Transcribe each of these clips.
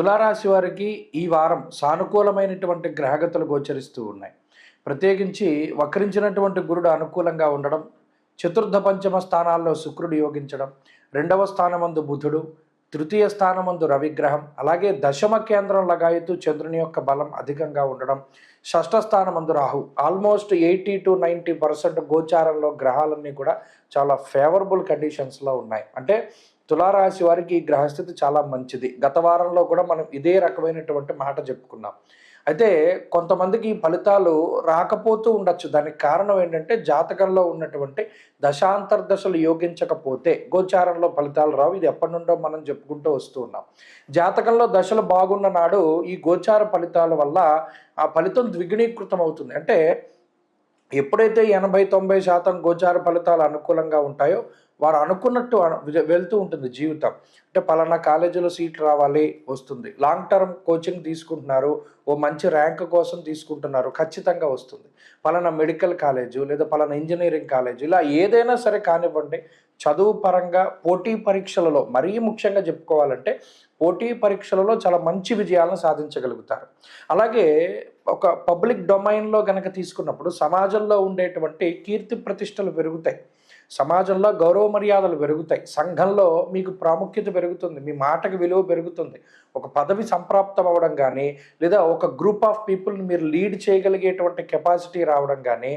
తులారాశి వారికి ఈ వారం సానుకూలమైనటువంటి గ్రహగతులు గోచరిస్తూ ఉన్నాయి. ప్రత్యేకించి వక్రించినటువంటి గురుడు అనుకూలంగా ఉండడం, చతుర్థ పంచమ స్థానాల్లో శుక్రుడు యోగించడం, రెండవ స్థానమందు బుధుడు, తృతీయ స్థానమందు రవిగ్రహం, అలాగే దశమ కేంద్రం లగాయతూ చంద్రుని యొక్క బలం అధికంగా ఉండడం, షష్ఠ స్థానమందు రాహు. ఆల్మోస్ట్ 80-90% గోచారంలో గ్రహాలన్నీ కూడా చాలా ఫేవరబుల్ కండిషన్స్లో ఉన్నాయి. అంటే తులారాశి వారికి ఈ గ్రహస్థితి చాలా మంచిది. గత వారంలో కూడా మనం ఇదే రకమైనటువంటి మాట చెప్పుకున్నాం. అయితే కొంతమందికి ఈ ఫలితాలు రాకపోతూ ఉండొచ్చు. దానికి కారణం ఏంటంటే జాతకంలో ఉన్నటువంటి దశాంతర్దశలు యోగించకపోతే గోచారంలో ఫలితాలు రావు. ఇది ఎప్పటి నుండో మనం చెప్పుకుంటూ వస్తూ ఉన్నాం. జాతకంలో దశలు బాగున్న నాడు ఈ గోచార ఫలితాల వల్ల ఆ ఫలితం ద్విగుణీకృతం అవుతుంది. అంటే ఎప్పుడైతే 80-90% గోచార ఫలితాలు అనుకూలంగా ఉంటాయో వారు అనుకున్నట్టు వెళ్తూ ఉంటుంది జీవితం. అంటే పలానా కాలేజీలో సీట్ రావాలి, వస్తుంది. లాంగ్ టర్మ్ కోచింగ్ తీసుకుంటున్నారు, ఓ మంచి ర్యాంక్ కోసం తీసుకుంటున్నారు, ఖచ్చితంగా వస్తుంది. పలానా మెడికల్ కాలేజు లేదా పలానా ఇంజనీరింగ్ కాలేజు, ఇలా ఏదైనా సరే కానివ్వండి, చదువు పరంగా పోటీ పరీక్షలలో మరీ ముఖ్యంగా చెప్పుకోవాలంటే పోటీ పరీక్షలలో చాలా మంచి విజయాలను సాధించగలుగుతారు. అలాగే ఒక పబ్లిక్ డొమైన్లో గనక తీసుకున్నప్పుడు సమాజంలో ఉండేటువంటి కీర్తి ప్రతిష్టలు పెరుగుతాయి, సమాజంలో గౌరవ మర్యాదలు పెరుగుతాయి, సంఘంలో మీకు ప్రాముఖ్యత పెరుగుతుంది, మీ మాటకి విలువ పెరుగుతుంది. ఒక పదవి సంప్రాప్తం అవ్వడం కానీ, లేదా ఒక గ్రూప్ ఆఫ్ పీపుల్ని మీరు లీడ్ చేయగలిగేటువంటి కెపాసిటీ రావడం కానీ,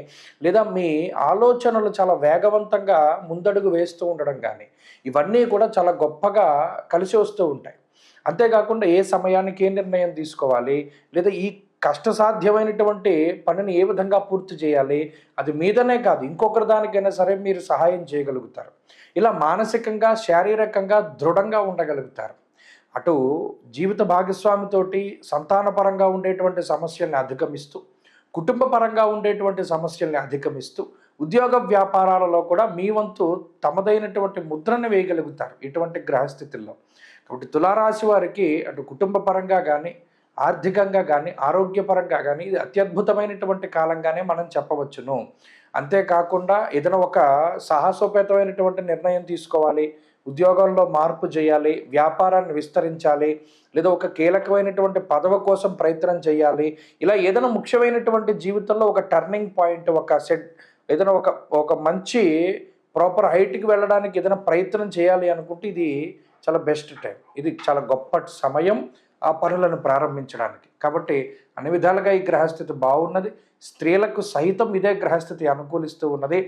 లేదా మీ ఆలోచనలు చాలా వేగవంతంగా ముందడుగు వేస్తూ ఉండడం కానీ, ఇవన్నీ కూడా చాలా గొప్పగా కలిసి వస్తూ ఉంటాయి. అంతేకాకుండా ఏ సమయానికి ఏ నిర్ణయం తీసుకోవాలి, లేదా ఈ కష్టసాధ్యమైనటువంటి పనిని ఏ విధంగా పూర్తి చేయాలి, అది మీదనే కాదు ఇంకొకరి దానికైనా సరే మీరు సహాయం చేయగలుగుతారు. ఇలా మానసికంగా శారీరకంగా దృఢంగా ఉండగలుగుతారు. అటు జీవిత భాగస్వామితోటి సంతానపరంగా ఉండేటువంటి సమస్యల్ని అధిగమిస్తూ, కుటుంబ పరంగా ఉండేటువంటి సమస్యల్ని అధిగమిస్తూ, ఉద్యోగ వ్యాపారాలలో కూడా మీ వంతు తమదైనటువంటి ముద్రను వేయగలుగుతారు ఇటువంటి గ్రహస్థితుల్లో. కాబట్టి తులారాశి వారికి అటు కుటుంబ పరంగా కానీ, ఆర్థికంగా కానీ, ఆరోగ్యపరంగా కానీ ఇది అత్యద్భుతమైనటువంటి కాలంగానే మనం చెప్పవచ్చును. అంతేకాకుండా ఏదైనా ఒక సాహసోపేతమైనటువంటి నిర్ణయం తీసుకోవాలి, ఉద్యోగంలో మార్పు చేయాలి, వ్యాపారాన్ని విస్తరించాలి, లేదా ఒక కీలకమైనటువంటి పదవి కోసం ప్రయత్నం చేయాలి, ఇలా ఏదైనా ముఖ్యమైనటువంటి జీవితంలో ఒక టర్నింగ్ పాయింట్, ఒక సెట్, ఏదైనా ఒక మంచి ప్రాపర్ హైట్కి వెళ్ళడానికి ఏదైనా ప్రయత్నం చేయాలి అనుకుంటే ఇది చాలా బెస్ట్ టైం, ఇది చాలా గొప్ప సమయం ఆ పనులను ప్రారంభించడానికి. కాబట్టి అన్ని విధాలుగా ఈ గ్రహస్థితి బాగున్నది. స్త్రీలకు సహితం ఇదే గ్రహస్థితి అనుకూలిస్తూ ఉన్నది.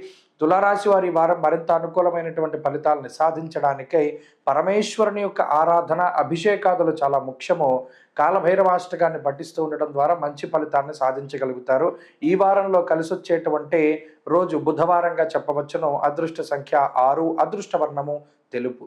తులారాశి వారి వారం మరింత అనుకూలమైనటువంటి ఫలితాలను సాధించడానికై పరమేశ్వరుని యొక్క ఆరాధన, అభిషేకాదులు చాలా ముఖ్యము. కాలభైరవాష్టకాన్ని పఠిస్తూ ఉండడం ద్వారా మంచి ఫలితాన్ని సాధించగలుగుతారు. ఈ వారంలో కలిసి వచ్చేటువంటి రోజు బుధవారంగా చెప్పవచ్చును. అదృష్ట సంఖ్య 6, అదృష్ట వర్ణము తెలుపు.